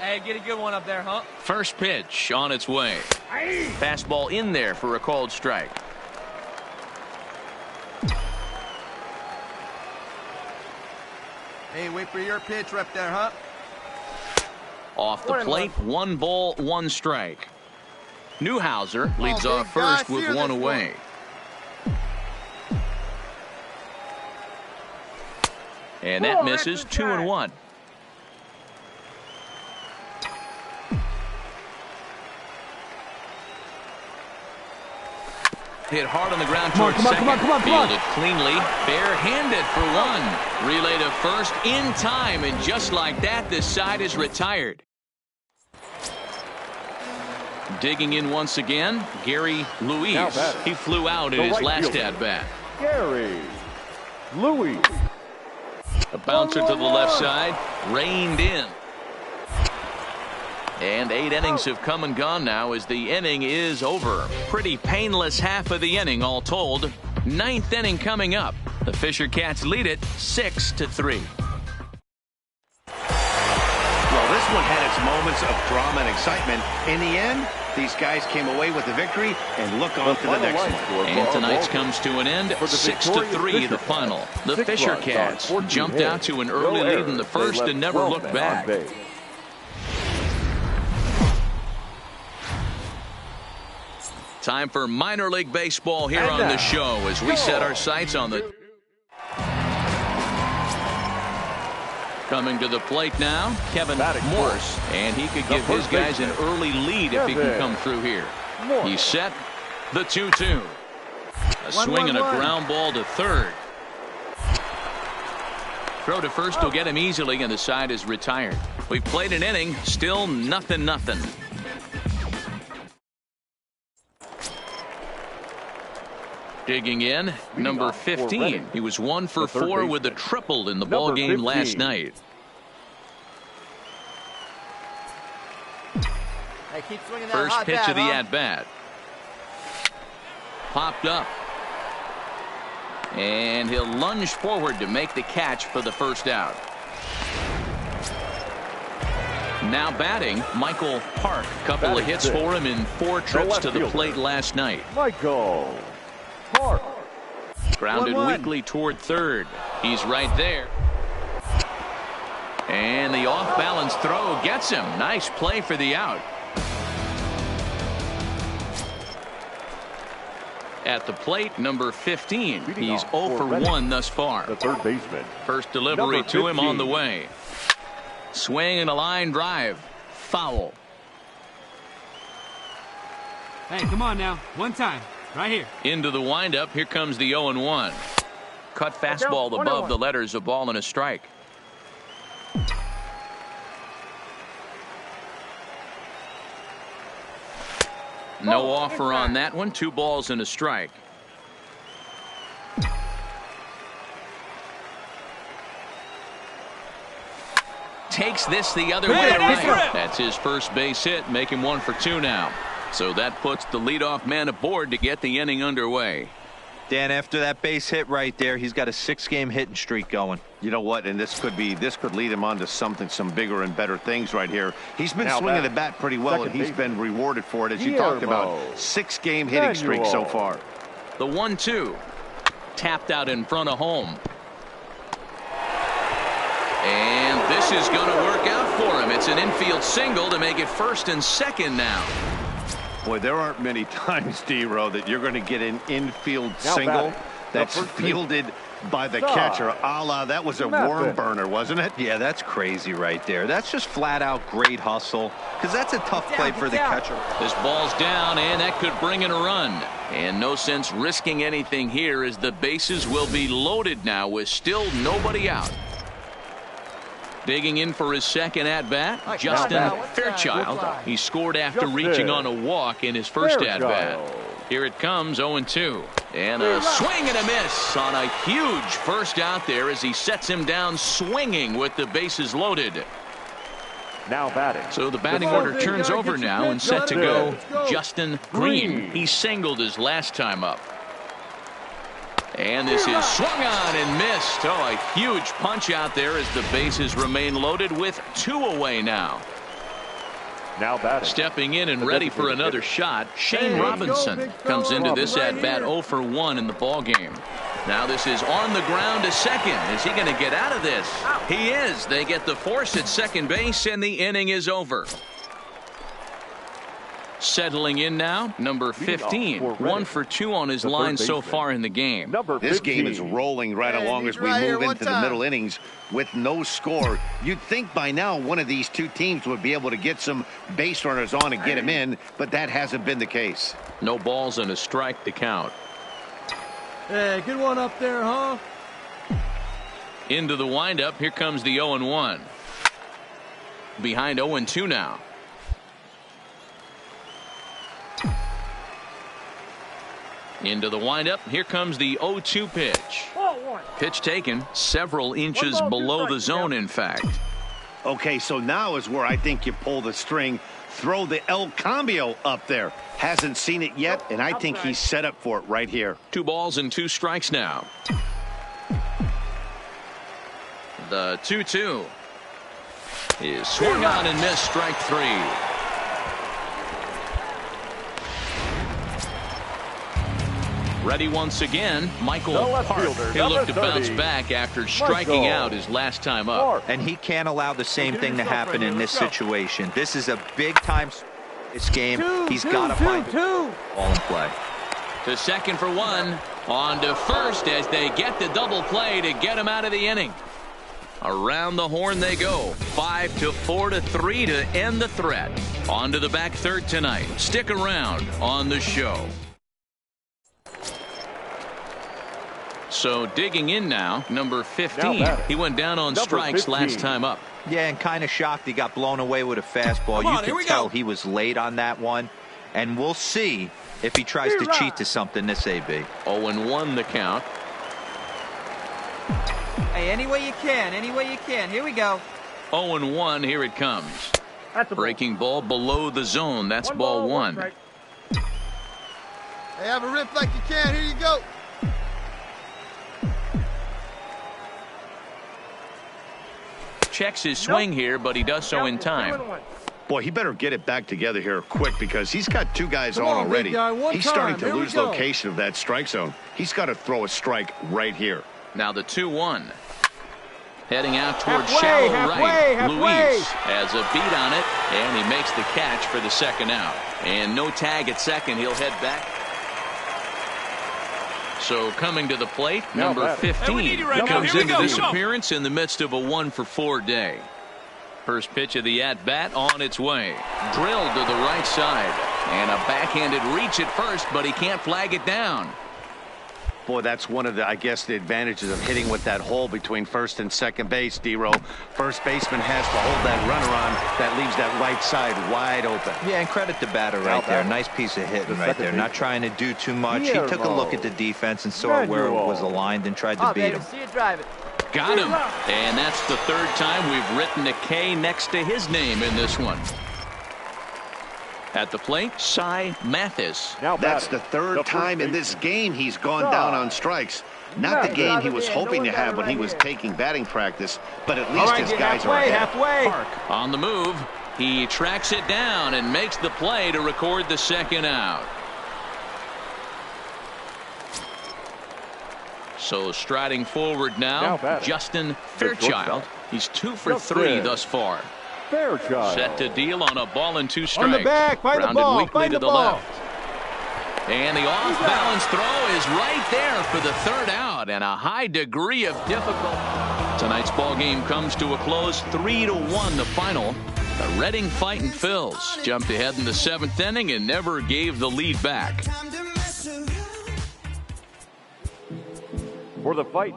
Hey, get a good one up there, huh? First pitch on its way. Fastball in there for a called strike. Hey, wait for your pitch right there, huh? Off the plate, 1 ball, 1 strike. Newhouser leads off first with 1 away. And that misses. 2-1. Hit hard on the ground towards second. Fielded cleanly, barehanded for 1. Relay to first in time, and just like that, this side is retired. Digging in once again, Gary Luis. He flew out in his last at-bat. Gary Luis. A bouncer to the left side, reined in. And 8 innings have come and gone now as the inning is over. Pretty painless half of the inning all told. 9th inning coming up. The Fisher Cats lead it 6-3. Well, this one had its moments of drama and excitement. In the end, these guys came away with the victory and look on to the next one. And tonight's comes to an end, 6-3 the final. The Fisher Cats jumped out to an early lead in the first and never looked back. Time for minor league baseball here on the show as we set our sights on the... Coming to the plate now, Kevin Morse, and he could give his guys an early lead if he can come through here. He's set, the 2-2. A swing and a ground ball to third. Throw to first will get him easily, and the side is retired. We've played an inning, still 0-0. Digging in, number 15. He was 1 for 4 with a triple in the ball game last night. Hey, keep swinging that First hot pitch bat, of the at-bat. Popped up. And he'll lunge forward to make the catch for the first out. Now batting, Michael Park. Couple of hits for him in 4 trips to the plate last night. Michael Park. Grounded weakly toward third. He's right there. And the off-balance throw gets him. Nice play for the out. At the plate, number 15. He's 0 for 1 thus far. The third baseman. First delivery to him on the way. Swing and a line drive. Foul. Hey, come on now. One time. Right here. Into the windup. Here comes the 0-1. Cut fastball above the letters, a ball and a strike. No offer on that one. 2 balls and a strike. Takes this the other way to right. That's his first base hit. Make him 1 for 2 now. So that puts the leadoff man aboard to get the inning underway. Dan, after that base hit right there, he's got a 6-game hitting streak going. You know what? And this could lead him on to some bigger and better things right here. He's been swinging the bat pretty well, and he's been rewarded for it, as you talked about. 6-game hitting streak so far. The 1-2 tapped out in front of home. And this is going to work out for him. It's an infield single to make it first and second now. Boy, there aren't many times, D-Row, that you're going to get an infield single that's fielded by the catcher. A la, that was a worm burner, wasn't it? Yeah, that's crazy right there. That's just flat out great hustle, because that's a tough play for the catcher. This ball's down, and that could bring in a run. And no sense risking anything here, as the bases will be loaded now with still nobody out. Digging in for his second at-bat, Justin Fairchild. He scored after reaching on a walk in his first at-bat. Here it comes, 0-2. And a swing and a miss on a huge first out there as he sets him down swinging with the bases loaded. Now batting. So the batting order turns over now and set to go Justin Green. He singled his last time up. And this is swung on and missed. Oh, a huge punch out there as the bases remain loaded with 2 away now. Now batting. Stepping in and ready for another shot, Shane Robinson comes into this at-bat 0 for 1 in the ballgame. Now this is on the ground to second. Is he going to get out of this? He is. They get the force at second base, and the inning is over. Settling in now, number 15. 1 for 2 on his line so far in the game. This game is rolling right along as we move into the middle innings with no score. You'd think by now one of these two teams would be able to get some base runners on and get them in, but that hasn't been the case. No balls and a strike to count. Hey, good one up there, huh? Into the windup. Here comes the 0-1. Behind 0-2 now. Into the windup. Here comes the 0-2 pitch. Pitch taken several inches below the zone, in fact. Okay, so now is where I think you pull the string. Throw the El Cambio up there. Hasn't seen it yet, and I think he's set up for it right here. 2 balls and 2 strikes now. The 2-2 is swung on and missed. Strike 3. Ready once again, Michael Park. He'll look to bounce back after striking out his last time up. And he can't allow the same thing to happen in this situation. This is a big-time game. He's got to find the ball in play. To second for 1. On to first as they get the double play to get him out of the inning. Around the horn they go. 5 to 4 to 3 to end the threat. On to the back third tonight. Stick around on the show. So digging in now, number 15. He went down on strikes last time up. Yeah, and kind of shocked he got blown away with a fastball. You could tell he was late on that one. And we'll see if he tries to cheat to something this AB. 0-1 the count. Hey, any way you can, any way you can. Here we go. 0-1, here it comes. Breaking ball below the zone. That's ball 1. Hey, have a rip like you can. Here you go. Checks his swing here, but he does so in time. Boy, he better get it back together here quick because he's got 2 guys on already. He's starting to lose location of that strike zone. He's got to throw a strike right here. Now the 2-1. Heading out towards shallow right. Luis has a beat on it, and he makes the catch for the second out. And no tag at second. He'll head back. So coming to the plate, number 15 comes into this appearance in the midst of a 1 for 4 day. First pitch of the at-bat on its way. Drilled to the right side. And a backhanded reach at first, but he can't flag it down. Boy, that's one of the, I guess, the advantages of hitting with that hole between first and second base, D-Row. First baseman has to hold that runner on. That leaves that right side wide open. Yeah, and credit the batter right there. Nice piece of hitting right there. Not trying to do too much. He took a look at the defense and saw where it was aligned and tried to beat him. See you drive it. Got him. And that's the 3rd time we've written a K next to his name in this one. At the plate, Cy Mathis. That's the 3rd time in this game he's gone down on strikes. Not the game he was hoping to have when he was taking batting practice, but at least his guys are ahead. Park on the move. He tracks it down and makes the play to record the second out. So striding forward now, Justin Fairchild. He's 2 for 3 thus far. Set to deal on a ball and 2 strikes. On the back, find the ball, weakly to the left. And the off-balance throw is right there for the 3rd out, and a high degree of difficulty. Tonight's ball game comes to a close, 3-1 the final. The Reading Fightin' Phils jumped ahead in the 7th inning and never gave the lead back. For the fight.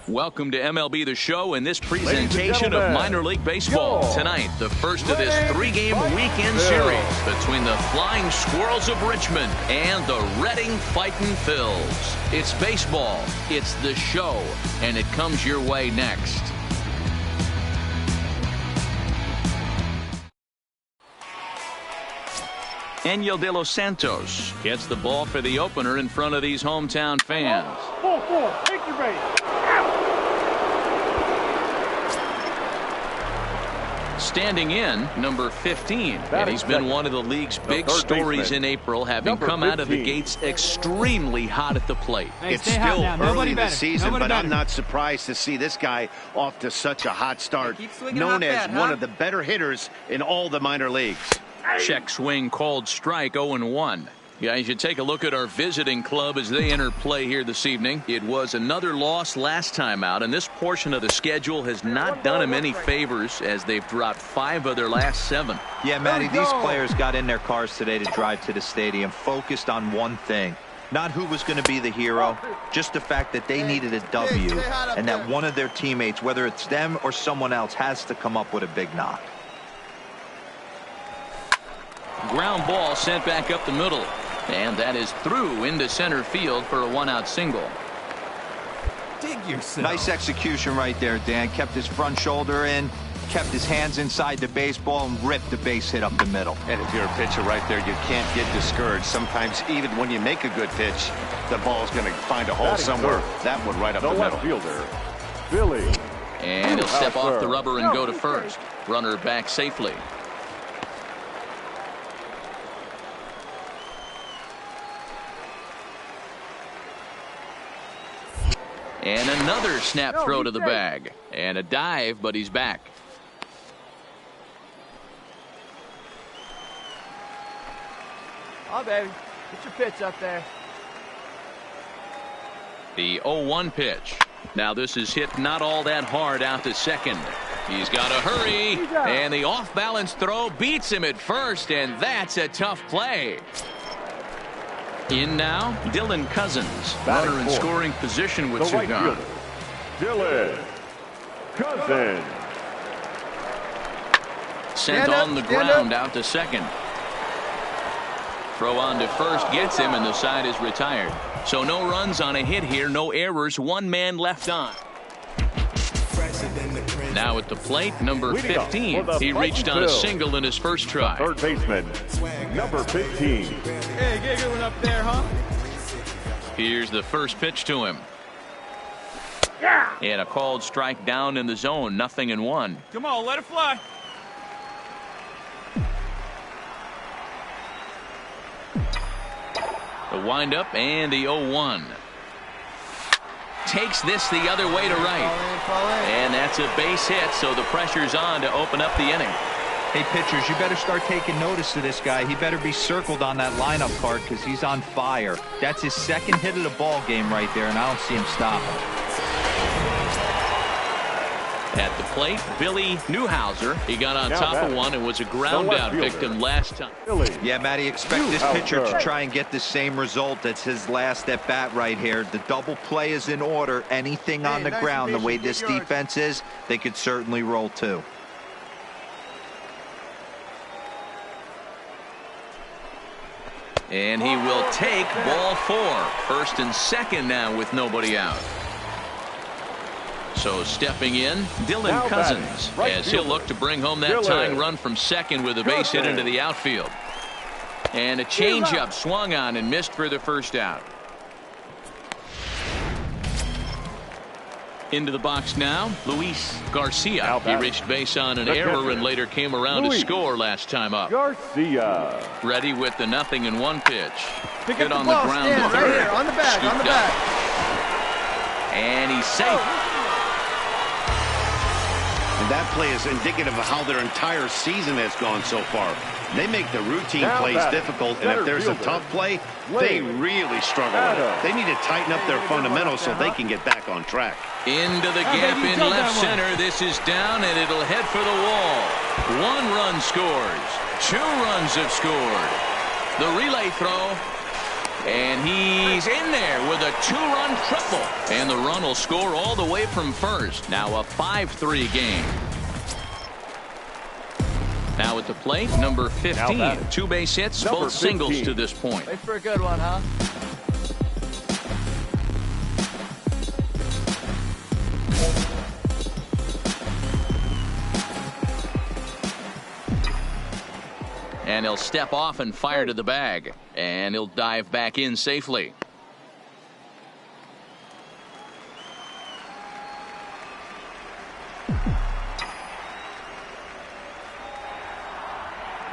Welcome to MLB The Show and this presentation of minor league baseball. Tonight, the first of this three-game weekend series between the Flying Squirrels of Richmond and the Reading Fightin' Phils. It's baseball, it's the show, and it comes your way next. Angel de los Santos gets the ball for the opener in front of these hometown fans. 4-4, take your base. Standing in, number 15, and he's been one of the league's big stories in April, having come out of the gates extremely hot at the plate. Hey, it's still early in the season, but I'm not surprised to see this guy off to such a hot start, known as one of the better hitters in all the minor leagues. Check swing called strike, 0-1. Guys, you take a look at our visiting club as they enter play here this evening. It was another loss last time out, and this portion of the schedule has not done them any favors as they've dropped 5 of their last 7. Yeah, Matty, these players got in their cars today to drive to the stadium, focused on one thing. Not who was going to be the hero, just the fact that they needed a W, and that one of their teammates, whether it's them or someone else, has to come up with a big knock. Ground ball sent back up the middle. And that is through into center field for a 1-out single. Dig yourself. Nice execution right there, Dan. Kept his front shoulder in, kept his hands inside the baseball, and ripped the base hit up the middle. And if you're a pitcher right there, you can't get discouraged. Sometimes even when you make a good pitch, the ball's going to find a hole somewhere. That one right up the middle. Fielder, Billy. And he'll step off the rubber and go to first. Runner back safely. And another snap throw to the bag. And a dive, but he's back. Oh, baby. Get your pitch up there. The 0-1 pitch. Now this is hit not all that hard out to second. He's got to hurry. And the off-balance throw beats him at first, and that's a tough play. In now, Dylan Cousins, runner in scoring position with 2 gone. Dylan Cousins. Sent on the ground out to second. Throw on to first gets him, and the side is retired. So no runs on a hit here, no errors, 1 man left on. Now at the plate, number 15. He reached on a single in his first try. Third baseman, number 15. Hey, get a good one up there, huh? Here's the first pitch to him. And a called strike down in the zone, 0-1. Come on, let it fly. The windup and the 0-1. Takes this the other way to right. And that's a base hit, so the pressure's on to open up the inning. Hey, pitchers, you better start taking notice of this guy. He better be circled on that lineup card because he's on fire. That's his second hit of the ball game right there, and I don't see him stopping. At the plate, Billy Newhouser. He got on top of one and was a ground out victim last time. Yeah, Matty, expect this pitcher to try and get the same result. That's his last at bat right here. The double play is in order. Anything on the ground, the way this defense is, they could certainly roll too. And he will take ball 4. First and second now with nobody out. So stepping in, Dylan Cousins, as he'll look to bring home that tying run from second with a base hit into the outfield. And a changeup swung on and missed for the first out. Into the box now, Luis Garcia. He reached base on an error and later came around to score last time up. Garcia. Ready with the 0-1 pitch. Hit on the ball, ground Stan, to third. right here, on the back, on the back. And he's safe. And that play is indicative of how their entire season has gone so far. They make the routine plays difficult, and if there's a tough play, they really struggle with it. They need to tighten up their fundamentals so they can get back on track. Into the gap in left center. This is down, and it'll head for the wall. 1 run scores. 2 runs have scored. The relay throw. And he's in there with a 2-run triple. And the run will score all the way from first. Now a 5-3 game. Now at the plate, number 15. 2 base hits, both singles to this point. Wait for a good one, huh? And he'll step off and fire to the bag. And he'll dive back in safely.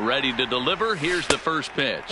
Ready to deliver. Here's the first pitch.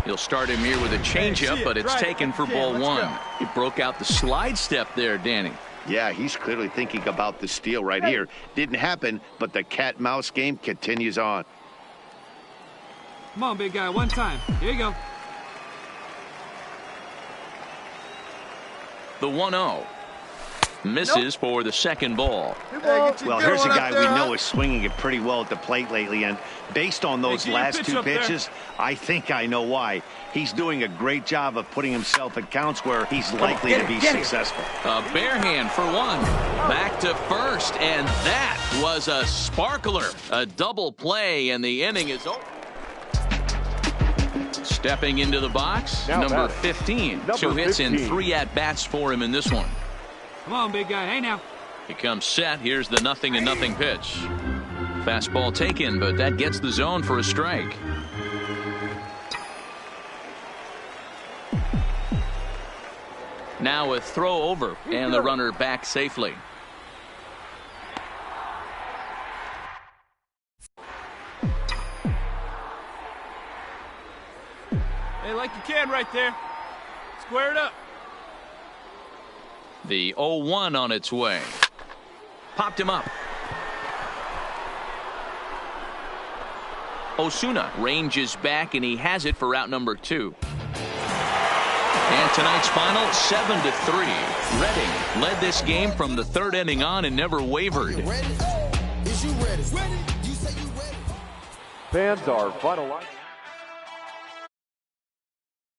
He'll start him here with a changeup, but it's taken for ball 1. He broke out the slide step there, Danny. Yeah, he's clearly thinking about the steal right here. Didn't happen, but the cat-mouse game continues on. Come on, big guy, one time. Here you go. The 1-0. Misses for the second ball. Well, here's a guy we know is swinging it pretty well at the plate lately, and based on those last 2 pitches, I think I know why. He's doing a great job of putting himself at counts where he's likely to be successful. A bare hand for 1. Back to first, and that was a sparkler. A double play, and the inning is over. Stepping into the box, number 15. 2 hits and 3 at-bats for him in this one. Come on, big guy. Hey, now. He comes set. Here's the 0-0 pitch. Fastball taken, but that gets the zone for a strike. Now a throw over, and the runner back safely. Hey, like you can right there. Square it up. The 0-1 on its way. Popped him up. Osuna ranges back, and he has it for out number 2. And tonight's final, 7-3. Reading led this game from the 3rd inning on and never wavered. Fans are finalizing.